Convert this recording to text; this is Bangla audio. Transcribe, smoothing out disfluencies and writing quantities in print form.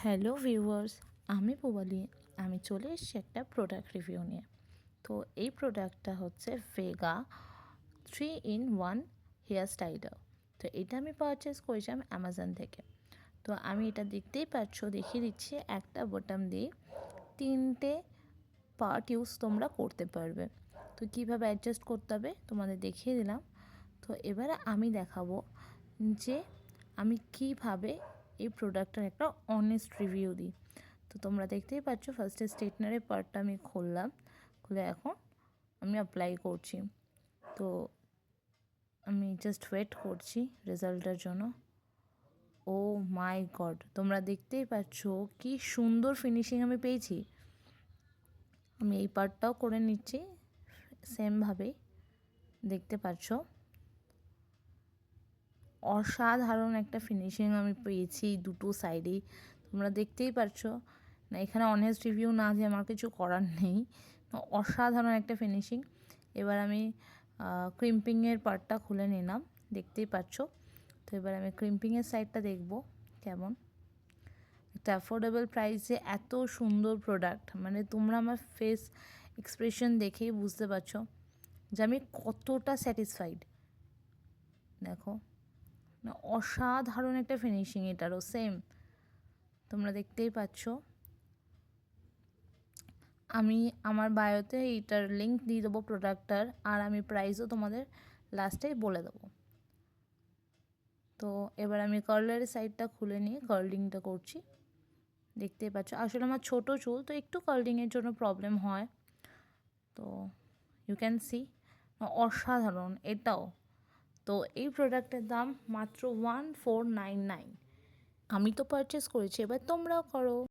হ্যালো ভিউয়ার্স, আমি পূবালি। আমি চলে এসেছি একটা প্রোডাক্ট রিভিউ নিয়ে। তো এই প্রোডাক্টটা হচ্ছে ভেগা 3-in-1 হেয়ার স্টাইলার। তো এটা আমি পারচেস করেছিলাম অ্যামাজন থেকে। তো আমি এটা দেখতেই পাচ্ছ, দেখিয়ে দিচ্ছি একটা বোতাম দিয়ে 3টে পার্ট ইউজ তোমরা করতে পারবে। তো কীভাবে অ্যাডজাস্ট করতে হবে তোমাদের দেখিয়ে দিলাম। তো এবারে আমি দেখাবো যে আমি কিভাবে এই প্রোডাক্টের একটা অনেস্ট রিভিউ দিই। তো তোমরা দেখতেই পাচ্ছ, ফার্স্টে স্ট্রেটনারের পার্টটা আমি খুললাম, খুলে এখন আমি অ্যাপ্লাই করছি। তো আমি জাস্ট ওয়েট করছি রেজাল্টের জন্য। ও মাই গড, তোমরা দেখতেই পাচ্ছ কি সুন্দর ফিনিশিং আমি পেয়েছি। আমি এই পার্টটাও করে নিচ্ছি সেমভাবেই, দেখতে পাচ্ছ অসাধারণ একটা ফিনিশিং আমি পেয়েছি দুটো সাইডেই। তোমরা দেখতেই পাচ্ছো না, এখানে অনেস্ট রিভিউ না যে আমার কিছু করার নেই, অসাধারণ একটা ফিনিশিং। এবার আমি ক্রিম্পিংয়ের পার্টটা খুলে নিলাম, দেখতেই পাচ্ছ। তো এবার আমি ক্রিম্পিংয়ের সাইডটা দেখব কেমন। একটা অ্যাফোর্ডেবল প্রাইসে এত সুন্দর প্রোডাক্ট, মানে তোমরা আমার ফেস এক্সপ্রেশন দেখেই বুঝতে পারছো যে আমি কতটা স্যাটিসফাইড। দেখো অসাধারণ একটা ফিনিশিং, এটারও সেম তোমরা দেখতেই পাচ্ছ। আমি আমার বায়োতে এইটার লিঙ্ক দিয়ে দেবো প্রোডাক্টটার, আর আমি প্রাইসও তোমাদের লাস্টেই বলে দেবো। তো এবার আমি কার্লারের সাইডটা খুলে নিয়ে কার্লিংটা করছি, দেখতেই পাচ্ছ। আসলে আমার ছোটো চুল, তো একটু কার্লিংয়ের জন্য প্রবলেম হয়। তো ইউ ক্যান সি অসাধারণ এটাও। তো এই প্রোডাক্টের দাম মাত্র 1499। আমি তো পারচেস করেছি, এবার তোমরাও করো।